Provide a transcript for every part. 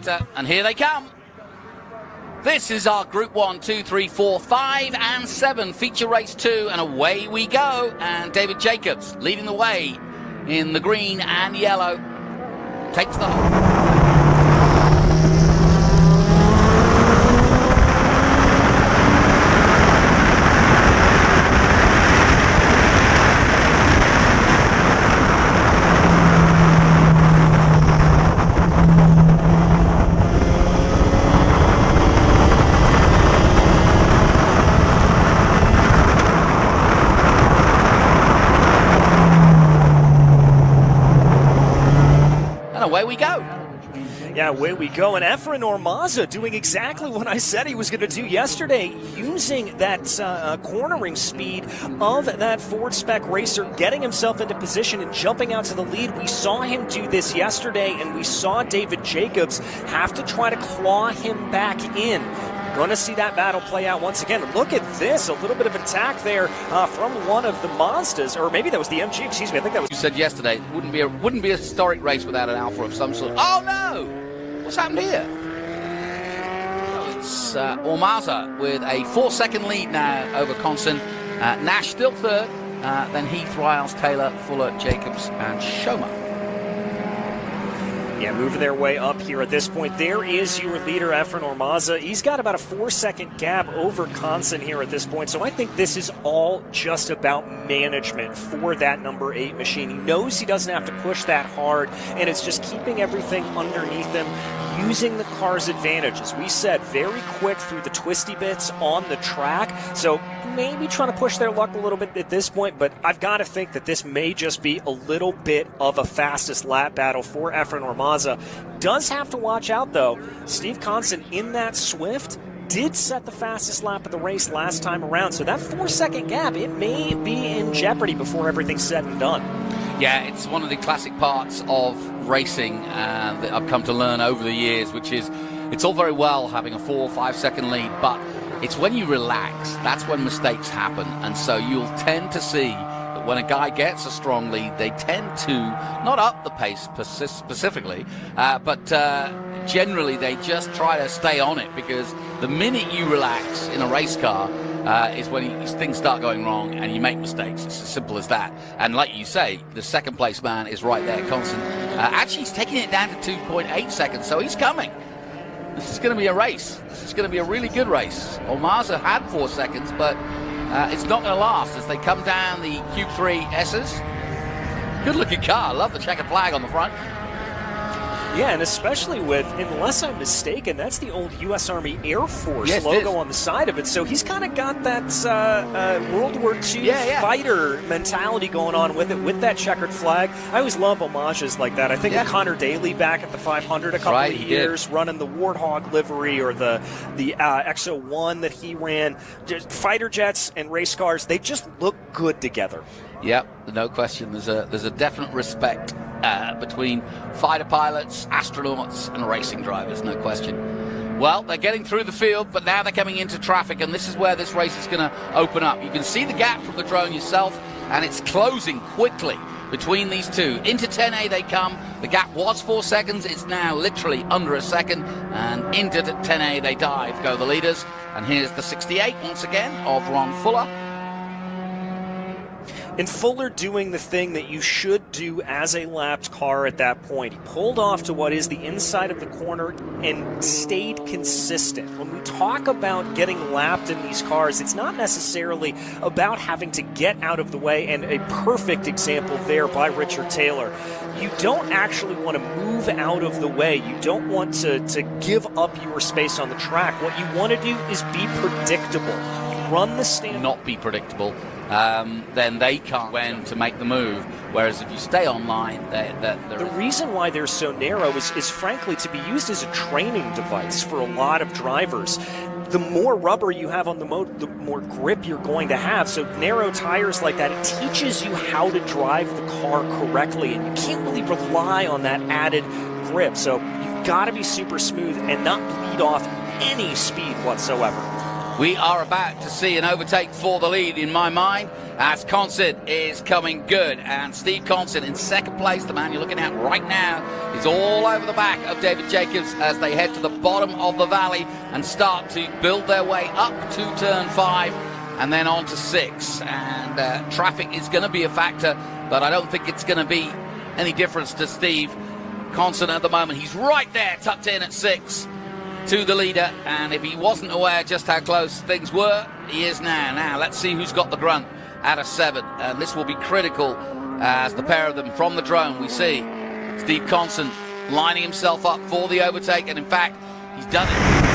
better, and here they come. This is our Group 1, 2, 3, 4, 5, and 7 feature race 2, and away we go. And David Jacobs leading the way in the green and yellow. Takes the hole. Away we go. Yeah, away we go. And Efren Ormaza doing exactly what I said he was going to do yesterday, using that cornering speed of that Ford spec racer, getting himself into position and jumping out to the lead. We saw him do this yesterday, and we saw David Jacobs have to try to claw him back in. Going to see that battle play out once again. Look at this, a little bit of attack there from one of the Mazdas, or maybe that was the MG, excuse me, I think that was... You said yesterday, it wouldn't be a historic race without an Alpha of some sort. Oh no! What's happened here? Well, it's Ormaza with a 4-second lead now over Conson. Nash still third, then Heath, Riles, Taylor, Fuller, Jacobs, and Schomer. Yeah, moving their way up here at this point. There is your leader, Efren Ormaza. He's got about a 4-second gap over Conson here at this point. So I think this is all just about management for that number 8 machine. He knows he doesn't have to push that hard, and it's just keeping everything underneath him, using the car's advantage. As we said, very quick through the twisty bits on the track. So maybe trying to push their luck a little bit at this point, but I've got to think that this may just be a little bit of a fastest lap battle for Efren Ormaza. Does have to watch out, though. Steve Conson in that Swift did set the fastest lap of the race last time around, so that 4-second gap, it may be in jeopardy before everything's said and done. Yeah, it's one of the classic parts of racing that I've come to learn over the years, which is it's all very well having a 4 or 5 second lead, but it's when you relax, that's when mistakes happen. And so you'll tend to see that when a guy gets a strong lead, they tend to not up the pace specifically, but generally they just try to stay on it, because the minute you relax in a race car is when things start going wrong and you make mistakes. It's as simple as that. And like you say, the second place man is right there, Conson. Actually, he's taking it down to 2.8 seconds, so he's coming. This is going to be a race. This is going to be a really good race. Ormaza had 4 seconds, but it's not going to last as they come down the Q3 S's. Good-looking car. I love the checkered flag on the front. Yeah, and especially with, unless I'm mistaken, that's the old U.S. Army Air Force logo on the side of it. So he's kind of got that World War II fighter mentality going on with it, with that checkered flag. I always love homages like that. I think of Connor Daly back at the 500 a couple of years, running the Warthog livery, or the X01 that he ran. Just fighter jets and race cars, they just look good together. Yep, no question. There's a definite respect between fighter pilots, astronauts, and racing drivers, no question. Well, they're getting through the field, but now they're coming into traffic, and this is where this race is going to open up. You can see the gap from the drone yourself, and it's closing quickly between these two. Into 10A they come. The gap was 4 seconds. It's now literally under a second, and into 10A they dive, go the leaders. And here's the 68 once again of Ron Fuller. And Fuller doing the thing that you should do as a lapped car at that point. He pulled off to what is the inside of the corner and stayed consistent. When we talk about getting lapped in these cars, it's not necessarily about having to get out of the way, and a perfect example there by Richard Taylor. You don't actually want to move out of the way. You don't want to give up your space on the track. What you want to do is be predictable. Run the stand. Not be predictable. Then they can't when to make the move. Whereas if you stay online, the reason why they're so narrow is frankly to be used as a training device for a lot of drivers. The more rubber you have on the motor, the more grip you're going to have. So narrow tires like that, it teaches you how to drive the car correctly, and you can't really rely on that added grip. So you've got to be super smooth and not bleed off any speed whatsoever. We are about to see an overtake for the lead in my mind, as Constant is coming good. And Steve Constant in second place, the man you're looking at right now, is all over the back of David Jacobs as they head to the bottom of the valley and start to build their way up to turn 5 and then on to 6. And traffic is going to be a factor, but I don't think it's going to be any difference to Steve Constant at the moment. He's right there, tucked in at 6 to the leader, and if he wasn't aware just how close things were, he is now. Now, let's see who's got the grunt out of 7, and this will be critical as the pair of them from the drone. We see Steve Constant lining himself up for the overtake, and in fact, he's done it.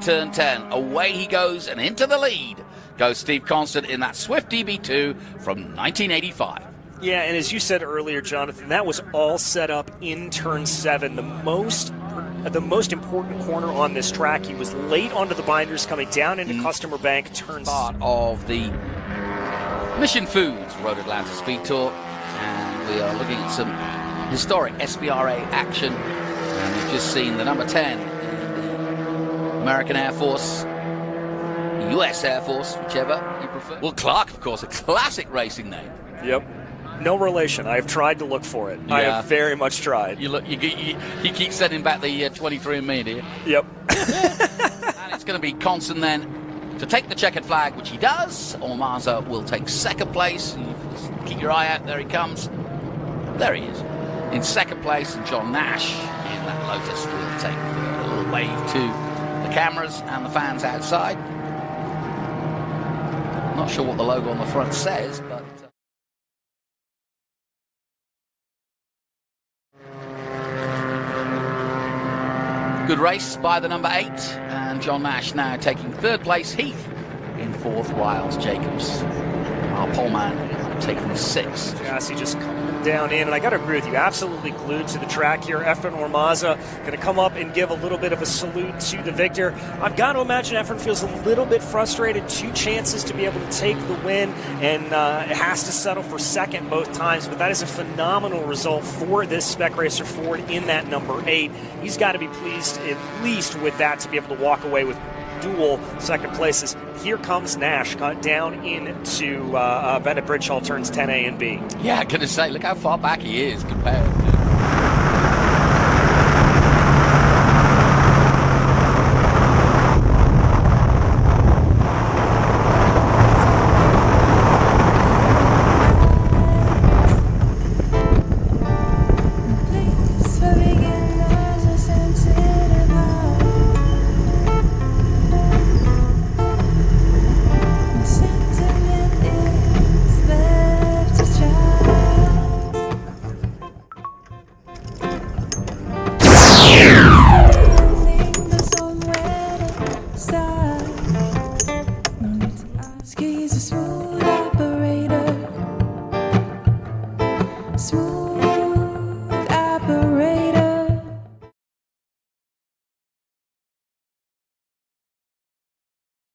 Turn 10, away he goes, and into the lead goes Steve Constant in that Swift DB2 from 1985. Yeah, and as you said earlier, Jonathan, that was all set up in turn 7, the most important corner on this track. He was late onto the binders coming down into Customer Bank, turn part of the Mission Foods Road Atlanta Speed Tour, and we are looking at some historic SVRA action, and we've just seen the number 10 American Air Force, US Air Force, whichever you prefer. Well, Clark, of course, a classic racing name. Yep. No relation. I've tried to look for it. Yeah. I have very much tried. You keep sending back the 23andMe, do you? Yep. And it's going to be Constant then to take the checkered flag, which he does. Ormaza will take second place. Keep your eye out. There he comes. There he is. In second place, and John Nash in that Lotus will take a little wave to the cameras and the fans outside. Not sure what the logo on the front says, but good race by the number 8, and John Nash now taking third place. Heath in fourth, whilst Jacobs, our pole man, taking 6th. Jassy just coming down in, and I got to agree with you, absolutely glued to the track here. Efren Ormaza going to come up and give a little bit of a salute to the victor. I've got to imagine Efren feels a little bit frustrated. 2 chances to be able to take the win, and has to settle for second both times, but that is a phenomenal result for this Spec Racer Ford in that number 8. He's got to be pleased at least with that, to be able to walk away with dual second places. Here comes Nash down into Bennett Bridge Hall turns 10A and B. Yeah, I'm going to say, look how far back he is compared to